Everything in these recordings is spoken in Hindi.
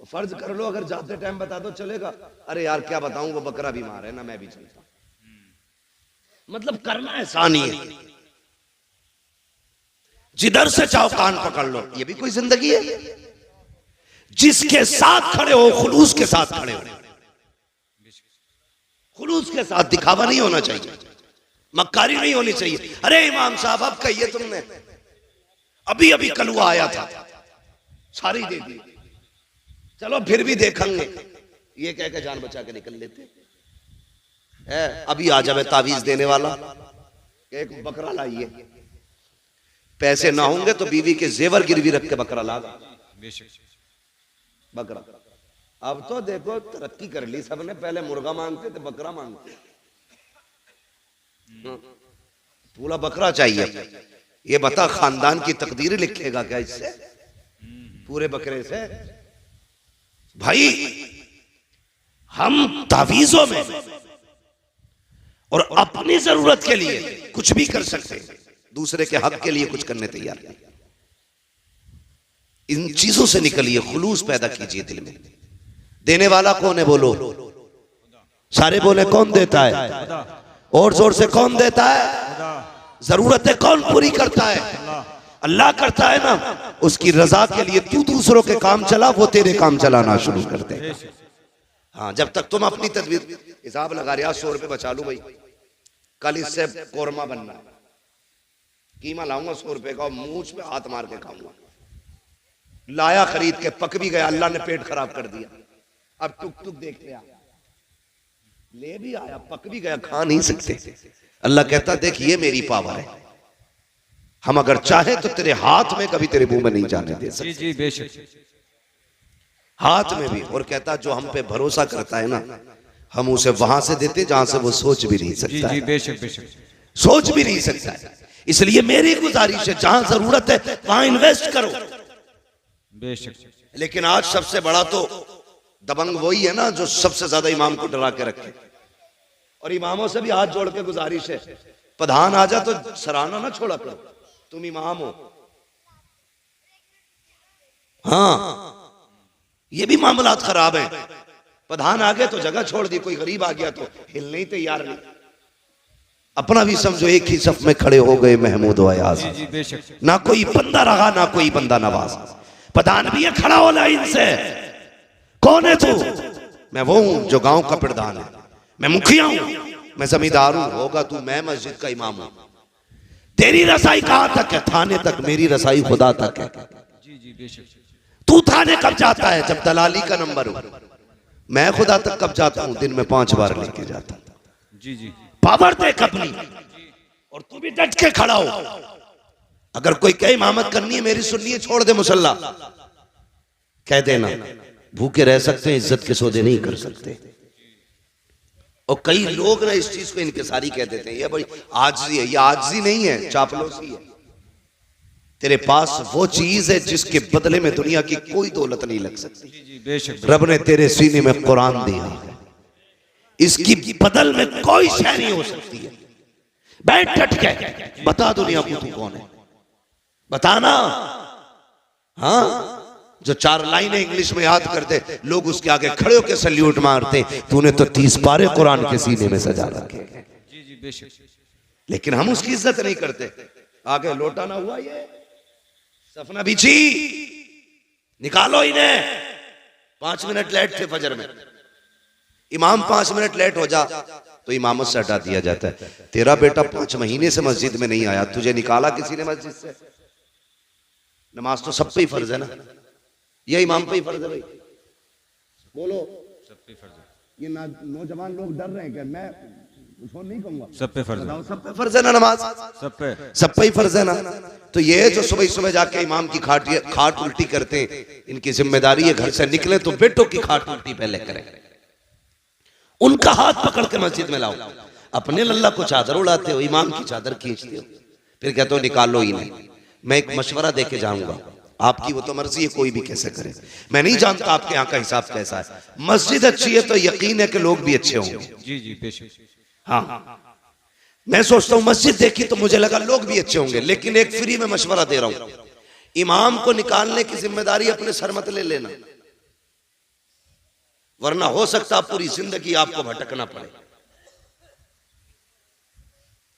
फर्ज कर लो अगर जाते टाइम बता दो चलेगा, अरे यार क्या बताऊं वो बकरा बीमार है ना, मैं भी चलता। मतलब करना एहसान ही है, जिधर से चाहो कान पकड़ लो, ये भी कोई जिंदगी है? जिसके साथ खड़े हो खुलूस के साथ खड़े हो, खुलूस के साथ, दिखावा नहीं होना चाहिए, मक्कारी नहीं होनी चाहिए। अरे इमाम साहब अब कहिए तुमने, अभी अभी कलुआ आया था सारी दे दी, चलो फिर भी देखेंगे, ये कह के जान बचा के निकल लेते है। अभी आ जावे तावीज देने वाला, एक बकरा लाइए, पैसे ना होंगे तो बीवी के जेवर गिरवी रख के बकरा लागा, बकरा। अब तो देखो तरक्की कर ली सबने, पहले मुर्गा मांगते थे बकरा मांगते, पूरा बकरा चाहिए। ये बता खानदान की तकदीर लिखेगा क्या इससे, पूरे बकरे से? भाई हम तावीजों में और अपनी जरूरत के लिए कुछ भी कर सकते, दूसरे के हक के लिए कुछ करने तैयार नहीं। इन चीजों से निकलिए, खुलूस पैदा कीजिए दिल में। देने वाला कौन है बोलो, सारे बोले कौन देता है, और जोर से कौन देता है? जरूरतें कौन पूरी करता है? अल्लाह करता है ना। उसकी रजा के लिए तू दूसरों के काम चला, वो तेरे काम चलाना शुरू कर दे। हाँ, जब तक तुम अपनी तदबीर, हिसाब लगा रहे 100 रुपए बचा लू भाई, कल इससे कोरमा बनना है, कीमा लाऊंगा 100 रुपए का, मूंछ पे हाथ मार के खाऊंगा। लाया खरीद के, पक भी गया, अल्लाह ने पेट खराब कर दिया। अब टुक टुक देख लिया, ले भी आया, पक भी गया, खा नहीं सकते। अल्लाह कहता देख ये मेरी पावर है, हम अगर चाहे तो तेरे हाथ में कभी तेरे मुंह में नहीं जाने दे सकते। जी बेशक, हाथ में भी। और कहता जो हम पे भरोसा करता है ना, हम उसे वहां से देते जहां से वो सोच भी नहीं सकता। जी बेशक बेशक, सोच भी नहीं सकता है। इसलिए मेरी गुजारिश है जहां जरूरत है वहां इन्वेस्ट करो बेशक। लेकिन आज सबसे बड़ा तो दबंग वही है ना जो सबसे ज्यादा इमाम को डरा के रखे। और इमामों से भी हाथ जोड़ के गुजारिश है, प्रधान आ जा तो सराहना ना छोड़ा करो, तुम इमाम हो। हाँ, ये भी मामलात खराब है। प्रधान आ गए तो जगह छोड़ दी, कोई गरीब आ गया तो हिलने ही तैयार नहीं। अपना भी समझो एक ही सफ में खड़े हो गए महमूद व अयाज, ना कोई बंदा रहा ना कोई बंदा नवाज। प्रधान भी है खड़ा हो लाइन से, कौन है तू? मैं वो हूं जो गांव का प्रधान है, मैं मुखिया हूं, मैं जमींदार हूं। होगा तू, मैं मस्जिद का इमाम हूं। तेरी रसाई कहां तक है? थाने तक। मेरी रसाई खुदा तक है। तू थाने कब जाता है? जब दलाली का नंबर हो। मैं खुदा तक कब जाता हूं? दिन में 5 बार लेके जाता। जी जी, पावर देख अपनी, और तू भी डट के खड़ा हो। अगर कोई कहे इमामत करनी है मेरी सुननी है, छोड़ दे मुसल्ला, कह देना। भूखे रह सकते हैं, इज्जत के सौदे नहीं कर सकते। और कई लोग ना इस चीज को इनकिसारी कह देते हैं, ये बड़ी आजिज़ी है। ये आजिज़ी नहीं है, चापलूसी है। तेरे पास वो चीज है जिसके बदले में दुनिया की कोई दौलत नहीं लग सकती। रब ने तेरे सीने में कुरान दिया है, इसकी बदल में कोई शय नहीं हो सकती है। बैठ डट के बता दुनिया को तू कौन है, बताना। हाँ, जो 4 लाइनें इंग्लिश में याद करते लोग उसके आगे खड़े होकर सल्यूट मारते। तूने तो 30 पारे कुरान के सीने में सजा रखे। लेकिन हम उसकी इज्जत नहीं करते। आगे लोटा ना हुआ, ये सफना बिछी, निकालो इन्हें। 5 मिनट लेट थे फजर में, इमाम 5 मिनट लेट हो जा तो इमामत से हटा दिया जाता है। तेरा बेटा 5 महीने से मस्जिद में नहीं आया, तुझे निकाला किसी ने मस्जिद से? नमाज तो सब पे ही फर्ज है ना, ये इमाम पे ही फर्ज है भाई? बोलो, सब पे फर्ज है। ये नौजवान लोग डर रहे हैं कि मैं उसको नहीं कहूंगा, सब पे फर्ज है। सब पे फर्ज है ना नमाज, सब पे ही फर्ज है ना। तो ये जो सुबह सुबह जाके इमाम की खाट उल्टी करते हैं, इनकी जिम्मेदारी है घर से निकले तो बेटों की खाट उल्टी पहले करें, उनका हाथ पकड़ के मस्जिद में लाओ। अपने लल्ला को चादर उड़ाते हो, इमाम की चादर खींचते हो, फिर कहते हो निकालो ही नहीं। मैं एक मशवरा देके जाऊंगा, आपकी वो तो मर्जी है, कोई भी कैसे करे। मैं नहीं जानता आपके यहाँ का हिसाब कैसा है। मस्जिद अच्छी है तो यकीन है कि लोग भी अच्छे होंगे। जी जी बेशक। हाँ, मैं सोचता हूँ मस्जिद देखी तो मुझे लगा लोग भी अच्छे होंगे। लेकिन एक फ्री में मशवरा दे रहा हूँ, इमाम को निकालने की जिम्मेदारी अपने सर मत ले लेना। वरना हो सकता पूरी जिंदगी आपको भटकना पड़े।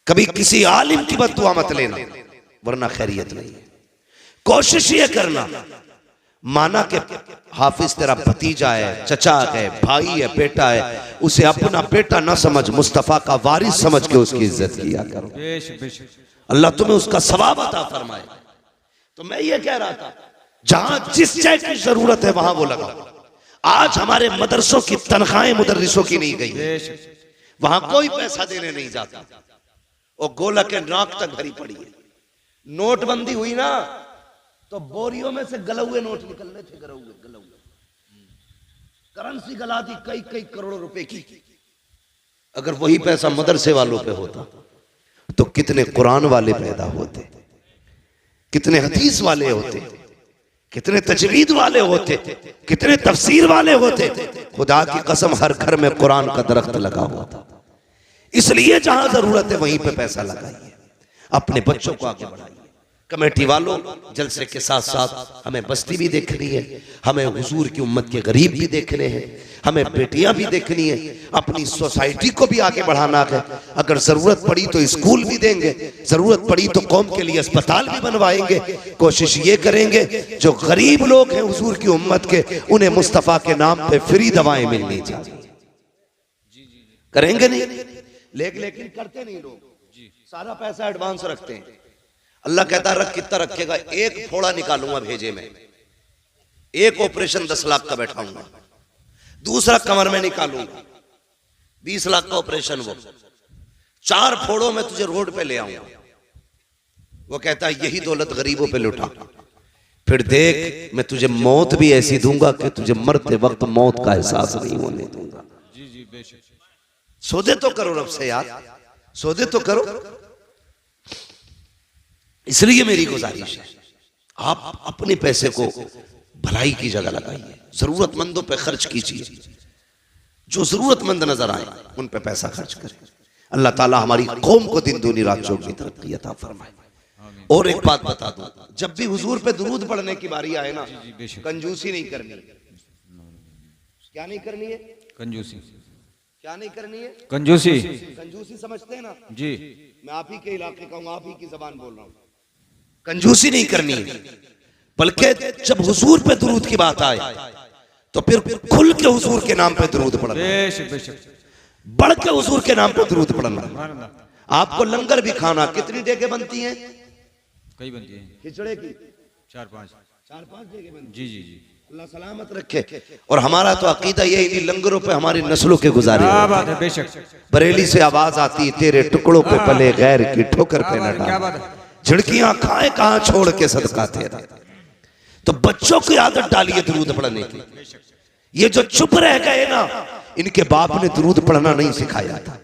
कभी किसी आलिम की बद्दुआ मत लेना, वरना खैरियत नहीं है। कोशिश ये करना, माना कि हाफिज तेरा भतीजा है, चचा है, भाई है, बेटा है, उसे अपना बेटा ना समझ, मुस्तफा का वारिस समझ के उसकी इज्जत किया करो। अल्लाह तुम्हें उसका सवाब अता फरमाए। तो मैं ये कह रहा था, जहां जिस चीज की जरूरत है वहां वो लगाओ। आज हमारे मदरसों की तनख्वाहें मुदर्रिसों की नहीं गई, वहां कोई पैसा देने नहीं जाता, और गोलक के नाक तक भरी पड़ी है। नोटबंदी हुई ना तो बोरियों में से गले हुए नोट निकल रहे थे, गले हुए करेंसी गला दी कई कई करोड़ों रुपए की। अगर वही पैसा मदरसे वालों पे होता तो कितने कुरान वाले पैदा होते, कितने हदीस वाले होते, कितने तजवीद वाले होते, कितने तफसीर वाले होते। खुदा की कसम हर घर में कुरान का दरख्त लगा हुआ था। इसलिए जहां जरूरत है वहीं पे पैसा लगाइए, अपने बच्चों को आगे बढ़ाइए। कमेटी वालों, जलसे के साथ साथ हमें बस्ती भी देखनी है, हमें हुजूर की उम्मत के गरीब भी देखने हैं, हमें बेटियां भी देखनी है, अपनी सोसाइटी को भी आगे बढ़ाना है। अगर जरूरत पड़ी तो स्कूल भी देंगे, जरूरत पड़ी तो कौम के लिए अस्पताल भी बनवाएंगे। कोशिश ये करेंगे जो गरीब लोग हैं हुजूर की उम्मत के, उन्हें मुस्तफा के नाम पे फ्री दवाएं मिलनी चाहिए। करेंगे नहीं, लेकिन करते नहीं लोग, सारा पैसा एडवांस रखते हैं। अल्लाह कहता रख, कितना रखेगा? एक फोड़ा निकालूंगा भेजे में, एक ऑपरेशन 10 लाख का बैठाऊंगा, दूसरा कमर में निकालूंगा 20 लाख का ऑपरेशन, वो 4 फोड़ों में तुझे रोड पे ले आऊंगा। वो कहता है यही दौलत गरीबों पे लुटा, फिर देख मैं तुझे मौत भी ऐसी दूंगा कि तुझे मरते वक्त मौत का एहसास नहीं होने दूंगा। सौदे तो करो रब से यार, सौदे तो करो। इसलिए मेरी गुजारिश है, आप अपने पैसे को भलाई की जगह लगाइए, जरूरतमंदों पे खर्च कीजिए, जो जरूरतमंद नजर आए उन पे पैसा खर्च करें। अल्लाह ताला हमारी कौम को दिन दूनी रात चौगुनी तरक्की अता फरमाए। और एक बात बता दूं, जब भी हुजूर पे दुरूद पढ़ने की बारी आए ना, कंजूसी नहीं करनी। क्या नहीं करनी है? कंजूसी। क्या नहीं करनी है? कंजूसी। कंजूसी समझते हैं ना जी? मैं आप ही के इलाके का हूं, आप ही की जबान बोल रहा हूं। कंजूसी नहीं करनी है, बल्कि जब हुजूर पे दुरूद की बात आए तो फिर खुल के हुजूर के नाम पे दुरूद पढ़ना, बढ़ के हुजूर के नाम पे दुरूद पढ़ना। आपको लंगर भी खाना, कितनी देगे बनती हैं? कई बनती हैं खिचड़े की, 4-5 देगे बनती। जी जी जी, अल्लाह सलामत रखे। और हमारा तो अकीदा यही, नहीं लंगरों पे हमारी नस्लों के गुजारे। बरेली से आवाज आती, तेरे टुकड़ों पे पले गैर की ठोकर पे न डाल, झिड़कियां खाए कहां छोड़ के सदका तेरा। तो बच्चों की आदत डालिए दुरूद पढ़ने की। ये जो चुप रह गए ना, इनके बाप ने दुरूद पढ़ना नहीं सिखाया था।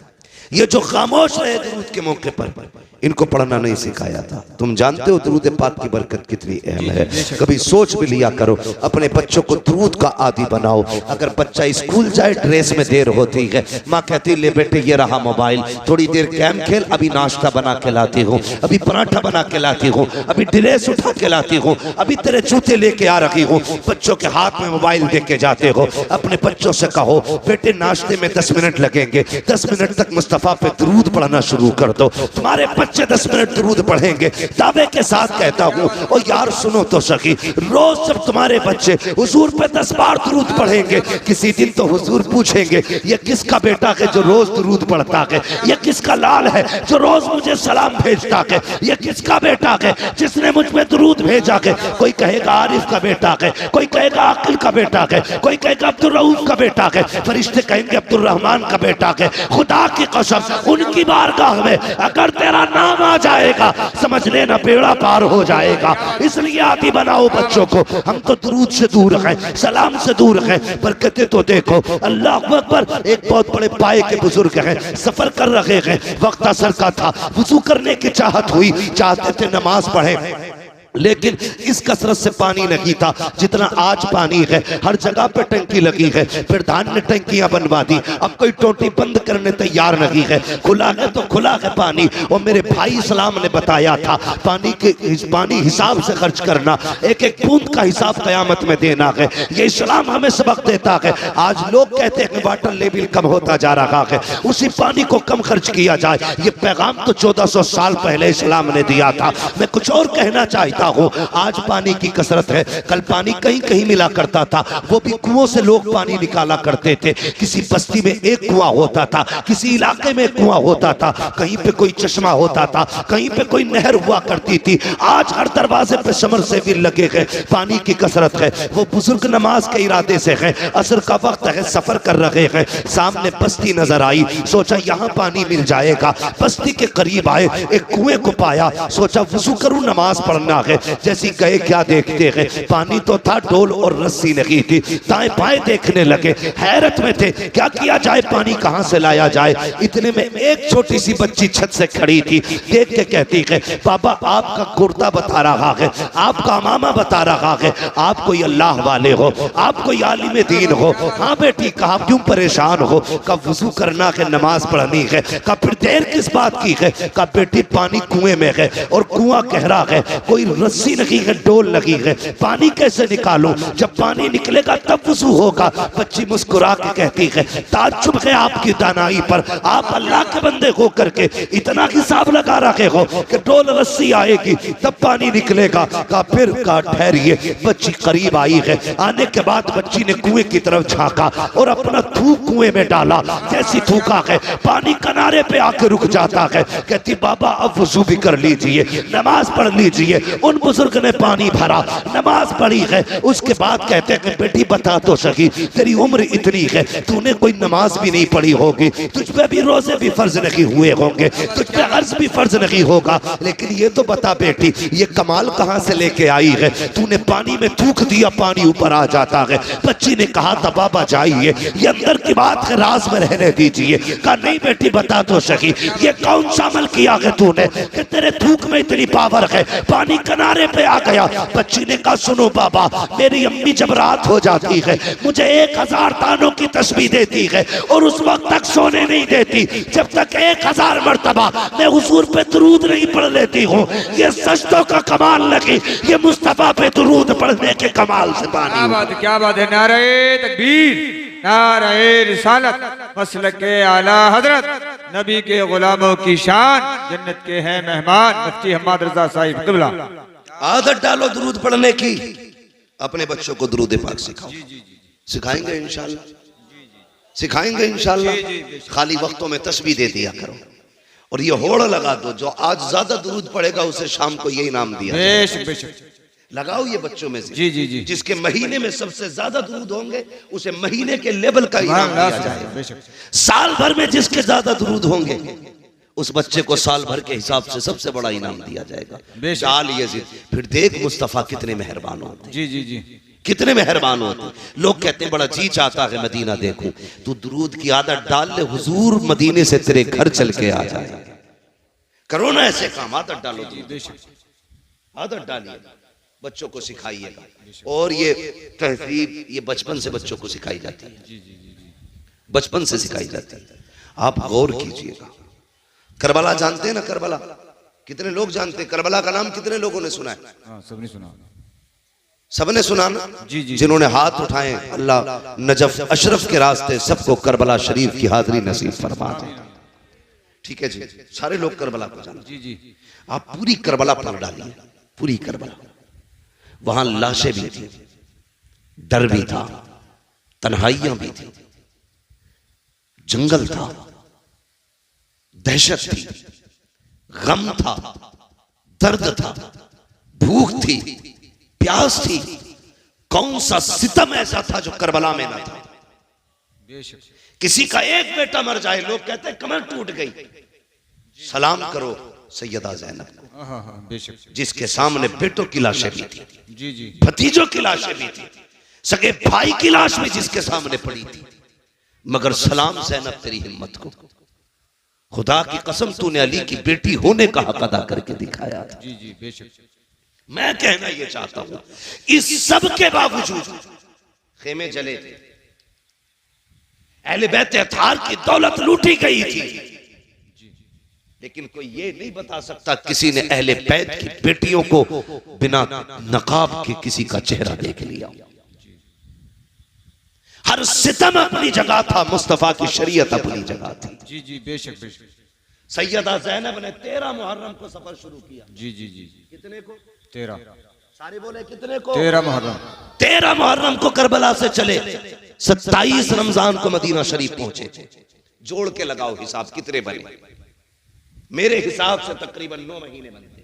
ये जो खामोश रहे दुरूद के मौके पर, इनको पढ़ना नहीं सिखाया था। तुम जानते हो दुरूद पाक की बरकत कितनी अहम है। कभी सोच भी लिया करो, अपने बच्चों को दुरूद का आदी बनाओ। अगर बच्चा स्कूल जाए, ड्रेस में देर होती है, माँ कहती ले बेटे ये रहा मोबाइल, थोड़ी देर गेम खेल, अभी नाश्ता बना के लाती हूँ, अभी पराठा बना के लाती हूँ, अभी ड्रेस उठा के लाती हूँ, अभी तेरे जूते लेके आ रही हूँ। बच्चों के हाथ में मोबाइल दे के जाते हो। अपने बच्चों से कहो बेटे नाश्ते में 10 मिनट लगेंगे, 10 मिनट तक मुस्तफा पे दुरूद पढ़ना शुरू कर दो। तुम्हारे बच्चे 10 मिनट दुरूद पढ़ेंगे। दावे के साथ कहता हूँ, और यार सुनो तो सकी, रोज जब तुम्हारे बच्चे हुजूर पे 10 बार दुरूद पढ़ेंगे, किसी दिन तो हुजूर पूछेंगे ये किसका बेटा है जो रोज दुरूद पढ़ता है, ये किसका लाल है जो रोज मुझे सलाम भेजता है, ये किसका बेटा है जिसने मुझ पे दुरूद भेजा है। कोई कहेगा आरिफ का बेटा है, कोई कहेगा आकिल का बेटा है, कोई कहेगा अब्दुल रऊफ का बेटा है, फरिश्ते कहेंगे अब्दुल रहमान का बेटा है। खुदा की कसम उनकी बारगाह में अगर तेरा नाम आ जाएगा, समझ लेना बेड़ा पार हो जाएगा। इसलिए आदि बनाओ बच्चों को। हम तो दुरूद से दूर हैं, सलाम से दूर हैं, बरकतें तो देखो। अल्लाह अकबर। एक बहुत बड़े पाए के बुजुर्ग हैं, सफर कर रहे हैं, वक्त असर का था, वुजू करने की चाहत हुई, चाहते थे नमाज पढ़े, लेकिन इस कसरत से पानी नहीं था जितना आज पानी है। हर जगह पे टंकी लगी है, फिर धान ने टंकियां बनवा दी। अब कोई टोटी बंद करने तैयार नहीं है, खुला है तो खुला है पानी। और मेरे भाई इस्लाम ने बताया था पानी हिसाब से खर्च करना, एक एक बूंद का हिसाब कयामत में देना है। ये इस्लाम हमें सबक देता है। आज लोग कहते हैं वाटर लेवल कम होता जा रहा है, उसी पानी को कम खर्च किया जाए। ये पैगाम तो 1400 साल पहले इस्लाम ने दिया था। मैं कुछ और कहना चाहता हूं, आज पानी की कसरत है, कल पानी कहीं कहीं मिला करता था, वो भी कुओं से लोग पानी निकाला करते थे। किसी बस्ती में एक कुआं होता था, किसी इलाके में कुआं होता था, कहीं पे कोई चश्मा होता था, कहीं पे कोई नहर हुआ करती थी। आज हर दरवाजे पे समर से भी लगे गए। पानी की कसरत है। वो बुजुर्ग नमाज के इरादे से है, असर का वक्त है, सफर कर रहे हैं, सामने बस्ती नजर आई, सोचा यहाँ पानी मिल जाएगा। बस्ती के करीब आए, एक कुएं को पाया, सोचा वुजू करूं नमाज पढ़ना है। जैसी गए क्या देखते हैं, पानी तो था, डोल और रस्सी नहीं थी। दाएं बाएं देखने लगे, हैरत में थे, क्या किया जाए, पानी कहां से लाया जाए। इतने में एक छोटी सी बच्ची छत से खड़ी थी, देख के कहती है, बाबा आपका कुर्ता बता रहा है, आपका मामा बता रहा है, आप कोई अल्लाह वाले हो, आप कोई आलिम दीन हो। हाँ बेटी, कहा क्यों परेशान हो। कहा वुजू करना है, नमाज पढ़नी है। कहा फिर देर किस बात की है। कहा बेटी पानी कुएं में है और कुआं गहरा है, कोई रस्सी नहीं है, डोल लगी है, पानी कैसे निकालूं, जब पानी निकलेगा तब वुजू होगा। बच्ची मुस्कुरा के कहती है, ताज्जुब है आपकी दानाई पर, आप अल्लाह के बंदे हो करके इतना हिसाब लगा रखे हो कि डोल रस्सी आएगी तब पानी निकलेगा। का फिर का ठहरिए। बच्ची करीब आई है, आने के बाद बच्ची ने कुएं की तरफ झांका और अपना थूक कुएं में डाला। जैसी थूका है, पानी किनारे पे आके रुक जाता है। कहती बाबा अब वुजू भी कर लीजिए, नमाज पढ़ लीजिए। उन बुजुर्ग ने पानी भरा, नमाज पढ़ी है। उसके बाद कहते हैं बेटी बता तो सही, तेरी उम्र इतनी है, तूने कोई नमाज भी नहीं पढ़ी होगी, तुझ पे भी रोजे भी फर्ज नहीं हुए होंगे, तुझ पे अर्ज भी फर्ज नहीं होगा, लेकिन ये तो बता बेटी ये कमाल कहां से लेके आई है, तूने पानी में थूक दिया, पानी ऊपर आ जाता है। बच्ची ने कहा था बाबा जाइए, ये अंदर की बात है, राज में रहने दीजिए। कहा नहीं बेटी बता तो सही, ये कौन सा अमल किया है तूने कि तेरे थूक में इतनी पावर है, पानी किनारे पे आ गया। बच्ची ने कहा सुनो बाबा, मेरी अम्मी जब रात हो जाती है मुझे 1000 तानों की तस्बीह देती है और उस वक्त तक सोने नहीं देती जब तक 1000 मर्तबा मैं हुजूर पे दुरूद नहीं पढ़ लेती हूँ। ये सजदों का कमाल लगी, ये मुस्तफा पे दुरूद पढ़ने के कमाल से पानी। क्या बात है, नारे तकबीर, नारे रिसालत, मसलके आला हजरत, नबी के गुलामों की शान, जन्नत के हैं मेहमान, मुफ्ती हम्मद रजा साहिब क़िबला। आदत डालो दुरूद पढ़ने की, अपने बच्चों को दुरूद पाक सिखाओ। सिखाएंगे इंशाल्लाह, सिखाएंगे इंशाल्लाह। खाली वक्तों में तस्बीह दे दिया करो और ये होड़ लगा दो, जो आज ज्यादा दुरूद पढ़ेगा उसे शाम को यही नाम दिया। बेशक बेशक लगाओ ये बच्चों में से। जी जी जी, जिसके महीने में सबसे ज्यादा दुरूद होंगे उसे महीने के लेवल का इनाम दिया जाएगा। साल भर में जिसके ज्यादा दुरूद होंगे उस बच्चे को साल भर के हिसाब से सबसे बड़ा इनाम दिया जाएगा। चाल ये फिर देख मुस्तफा कितने मेहरबान होते। जी जी जी, कितने मेहरबान होते। लोग कहते हैं बड़ा जी चाहता है मदीना देखूं, तू दुरूद की आदत डाल ले, हुजूर मदीने से तेरे घर चल के आ जाए। करो ना ऐसे काम, आदत डालो, आदत डालिए, बच्चों को सिखाइएगा। और ये तहजीब ये बचपन से बच्चों को सिखाई जाती है, बचपन से सिखाई जाती है। आप गौर कीजिएगा। करबला जानते हैं ना, करबला कितने लोग जानते हैं? करबला का नाम कितने लोगों ने सुना है? सबने सुना, सबने सुना ना? जी जी, जिन्होंने हाथ उठाए अल्लाह नजफ अशरफ के रास्ते सबको करबला शरीफ की हाजिरी नसीब फरमा दे। ठीक है जी, सारे लोग करबला को जानते। जी जी, आप पूरी करबला पढ़ डालिए, पूरी करबला। वहां लाशें भी थी, डर भी था, तन्हाइयां भी थी, जंगल था, दहशत थी, गम था, दर्द था, भूख थी, प्यास थी। कौन सा सितम ऐसा था जो करबला में ना था? किसी का एक बेटा मर जाए लोग कहते हैं कमर टूट गई। सलाम करो सैयदा ज़ैनब को, जिसके सामने बेटों की लाशें भी थी, जी जी, भतीजों की लाशें भी थी, सगे भाई की लाश भी जिसके सामने पड़ी थी। मगर सलाम ज़ैनब तेरी हिम्मत को, खुदा की कसम तूने अली की बेटी होने का हक अदा करके दिखाया था। जी जी, बेशक। मैं कहना यह चाहता हूं, इस सब के बावजूद खेमे जले थे, अहले बैत अतार की दौलत लूटी गई थी, लेकिन कोई ये नहीं बता सकता किसी ने अहले बैत की बेटियों को बिना नकाब के किसी का चेहरा देख लिया। हर सितम अपनी जगह था, मुस्तफा की शरीयत अपनी जगह थी। जी जी बेशक बेशक। सैयदा ज़ैनब ने 13 मुहर्रम को सफर शुरू किया। जी जी जी। कितने को? 13। सारे बोले कितने को? 13 मुहर्रम। 13 मुहर्रम को करबला से चले, 27 रमजान को मदीना शरीफ पहुंचे। जोड़ के लगाओ हिसाब कितने बने? मेरे हिसाब से तकरीबन 9 महीने बनते।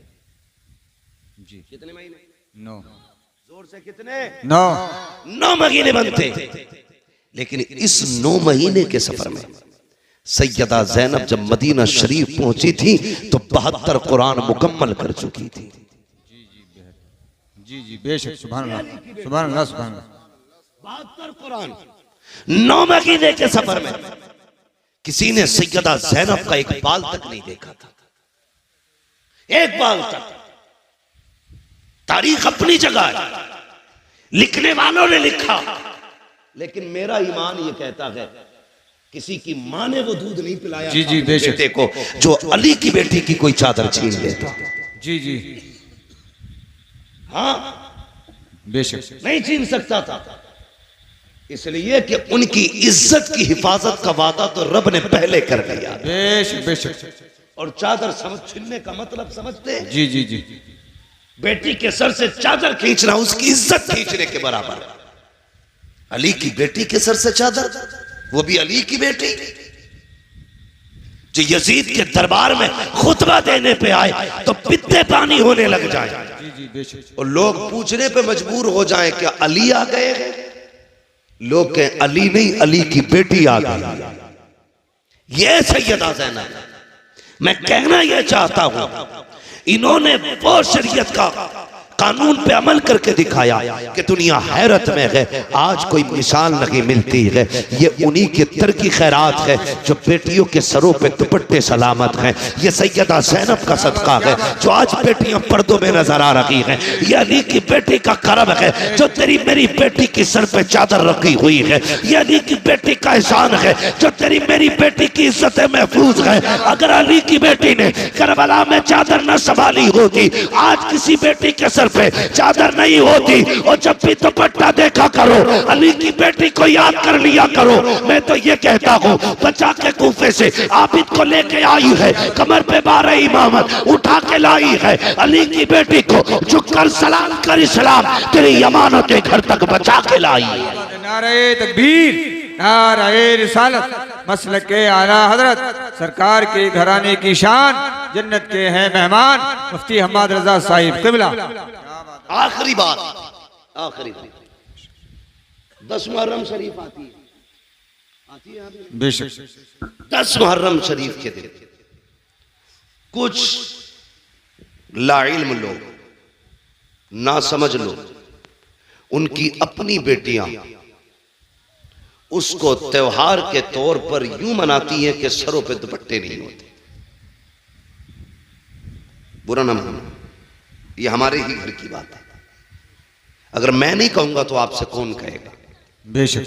जी कितने महीने? 9। जोर से कितने? 9 महीने बनते। लेकिन इस 9 महीने के सफर में सैयदा ज़ैनब जब मदीना शरीफ पहुंची थी तो 72 कुरान मुकम्मल कर चुकी थी। जी जी बेशक। सुभान अल्लाह सुभान अल्लाह सुभान अल्लाह। 72 कुरान 9 महीने के सफर में किसी ने सैयदा ज़ैनब का एक बाल तक नहीं देखा था, एक बाल तक। तारीख अपनी जगह है, लिखने वालों ने लिखा, लेकिन मेरा ईमान ये कहता है किसी की मां ने वो दूध नहीं पिलाया जी जी बेशक बेटे को जो अली की बेटी की कोई चादर छीन लेता। जी जी हाँ बेशक नहीं छीन सकता था, इसलिए कि उनकी इज्जत की हिफाजत का वादा तो रब ने पहले कर दिया। बेशक बेशक। और चादर समझ छीनने का मतलब समझते? जी जी जी। बेटी के सर से चादर खींचना उसकी इज्जत खींचने के बराबर। अली की बेटी के सर से चादर, वो भी अली की बेटी जो यजीद के दरबार में खुतबा देने पे आए तो पित्ते पानी होने लग जाए। जी जी बेशक। और लोग पूछने पे मजबूर हो जाएं क्या अली आ गए हैं? लोग कहें अली नहीं, अली की बेटी आ गई। ये सैयदा ज़ैनब। मैं कहना यह चाहता हूं, इन्होंने वो शरीयत का कानून पे अमल करके दिखाया कि दुनिया हैरत में है। आज कोई मिसाल नहीं मिलती है। ये उन्हीं के तरकी खैरात है जो बेटियों के सरों पे दुपट्टे सलामत हैं। ये सैयदा ज़ैनब का सदका है जो आज बेटियां पर्दों में नजर आ रही हैं। ये अली की बेटी का करम है जो तेरी मेरी बेटी की सर पे चादर रखी हुई है। ये अली की बेटी का एहसान है जो तेरी मेरी बेटी की इज्जत महफूज है। अगर अली की बेटी ने करबला में चादर न संभाली होती, आज किसी बेटी के सर पे चादर नहीं होती। और जब भी दुपट्टा देखा करो अली की बेटी को याद कर लिया करो। मैं तो ये कहता हूँ बचा के कूफे से आबिद को लेके आई है, कमर पे 12 इमामत उठा के लाई है। अली की बेटी को झुककर सलाम कर इस्लाम तेरी अमानत घर तक बचा के लाई है। नारे तकबीर, नारे रिसालत, मसलके आला हजरत सरकार के घराने की शान, जन्नत के हैं मेहमान मुफ्ती हम्माद रजा साहिब क़िबला। आखिरी बात, आखिरी बात, 10 मुहर्रम शरीफ आती है बेशक। 10 मुहर्रम शरीफ के दिन कुछ लाइल्म लोग, ना समझ लोग, उनकी अपनी बेटियां उसको त्योहार के तौर पर यूं मनाती हैं कि सरों पे दुपट्टे नहीं होते। बुरा ना मानो, ये हमारे ही घर की बात है। अगर मैं नहीं कहूंगा तो आपसे कौन कहेगा? बेशक।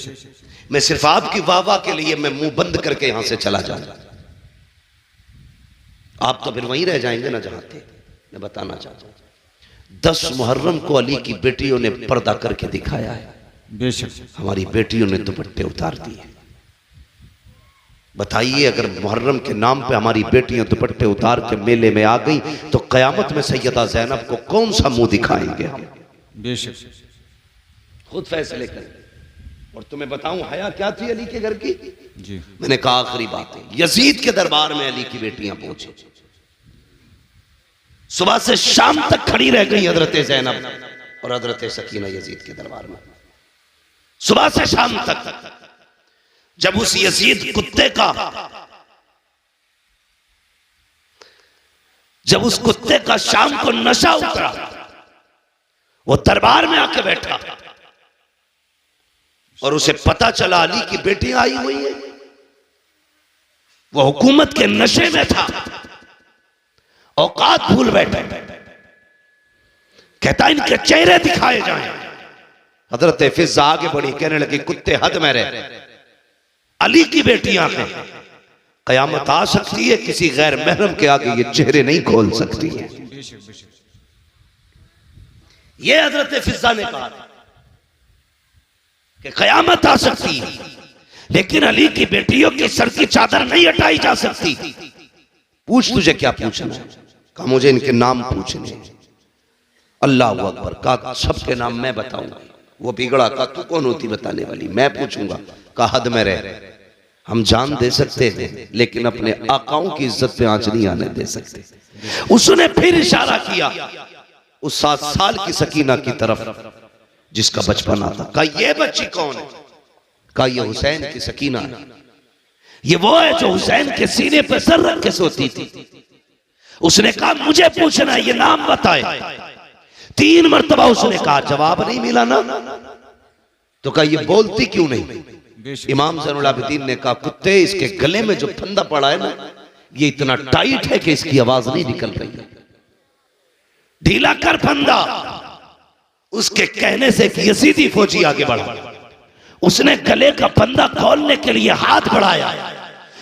मैं सिर्फ आपकी वाह के लिए मैं मुंह बंद करके यहां से चला जाऊंगा, आप तो फिर वहीं रह जाएंगे ना जहां थे। मैं बताना चाहता हूं 10 मुहर्रम को अली की बेटियों ने पर्दा करके दिखाया है। बेशक। हमारी बेटियों ने दुपट्टे उतार दिए। बताइए अगर मुहर्रम के नाम पे हमारी बेटियां दुपट्टे उतार के मेले में आ गई तो कयामत में सैयदा ज़ैनब को कौन सा मुंह दिखाएंगे हम? बेशक। खुद फैसले करें। और तुम्हें बताऊं हया क्या थी अली के घर की? जी। मैंने कहा आखिरी बात है, यजीद के दरबार में अली की बेटियां पहुंची, सुबह से शाम तक खड़ी रह गई हजरत ज़ैनब और हजरत सकीना यजीद के दरबार में, सुबह से शाम तक। जब उस यजीद कुत्ते का, जब उस कुत्ते का शाम को नशा उतरा, वो दरबार में आके बैठा और उसे पता चला अली की बेटी आई हुई है, वो हुकूमत के नशे में था, औकात भूल बैठा। कहता इनके चेहरे दिखाए जाएं। हजरत फिजा आगे बढ़ी, कहने लगी कुत्ते हद में रहे, अली की बेटियां हैं, कयामत आ सकती है, किसी गैर महरम के आगे ये चेहरे नहीं खोल सकती है। ये हजरत फिजा ने कहा कि कयामत आ सकती है, लेकिन अली की बेटियों के सर की चादर नहीं हटाई जा सकती। पूछ तुझे क्या पूछना है? कहा मुझे इनके नाम पूछने। अल्लाह अकबर। कहा सबके नाम मैं बताऊंगा। वो बिगड़ा, कहा तू कौन होती बताने वाली, मैं पूछूंगा। कहा हद में रह, हम जान दे सकते हैं लेकिन अपने आकाओं की इज्जत पे आंच नहीं आने दे सकते। उसने फिर इशारा किया उस 7 साल की सकीना की तरफ जिसका बचपना था। कहा ये बच्ची कौन है? कहा ये हुसैन की सकीना है, ये वो है जो हुसैन के सीने पे सर रख के सोती थी। उसने कहा मुझे पूछना है, ये नाम बताए। 3 मरतबा उसने कहा, जवाब नहीं मिला ना। तो कहा ये बोलती क्यों नहीं? इमाम ज़ैनुल आबिदीन ने कहा कुत्ते, इसके गले में जो फंदा पड़ा है ना, ये इतना टाइट है कि इसकी आवाज नहीं निकल रही है, ढीला कर फंदा। उसके कहने से यजीदी फौजी आगे बढ़ा, उसने गले का फंदा खोलने के लिए हाथ बढ़ाया।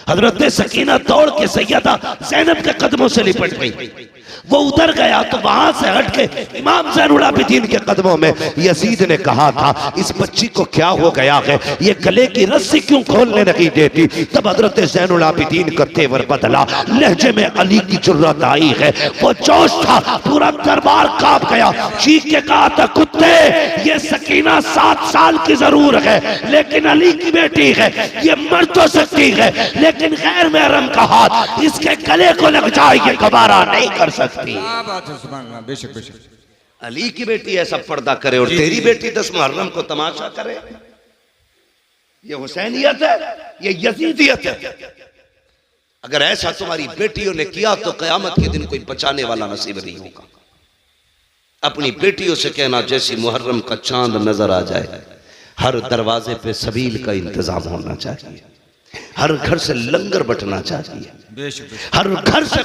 हजरत सकीना दौड़ के सैयदा ज़ैनब के कदमों से लिपट गई। वो उधर गया तो वहां से हट के इमाम ज़ैनुल आबिदीन के कदमों में यजीद ने कहा था इस बच्ची को क्या हो गया है, ये गले की रस्सी क्यों खोलने नहीं देती? तब हजरत ज़ैनुल आबिदीन का तेवर बदला, लहजे में अली की जुर्रत आई है, वो जोश था, पूरा दरबार कांप गया। चीख के कहा था कुत्ते, ये सकीना 7 साल की जरूर है लेकिन अली की बेटी है, ये मर तो सकती है लेकिन गैर महरम का हाथ इसके गले को लग जाए ये गवारा नहीं कर सकती। बात है, सुभान अल्लाह, बेशक बेशक। अली की बेटी ऐसा पर्दा करे और तेरी बेटी 10 मुहर्रम को तमाशा करे, ये हुसैनियत है, ये यजीदियत है। अगर ऐसा तुम्हारी बेटियों ने किया तो कयामत के दिन कोई बचाने वाला नसीब नहीं होगा। अपनी बेटियों से कहना जैसी मुहर्रम का चांद नजर आ जाए, हर दरवाजे पे सबील का इंतजाम होना चाहिए, हर घर से लंगर बटना चाहिए, हर घर से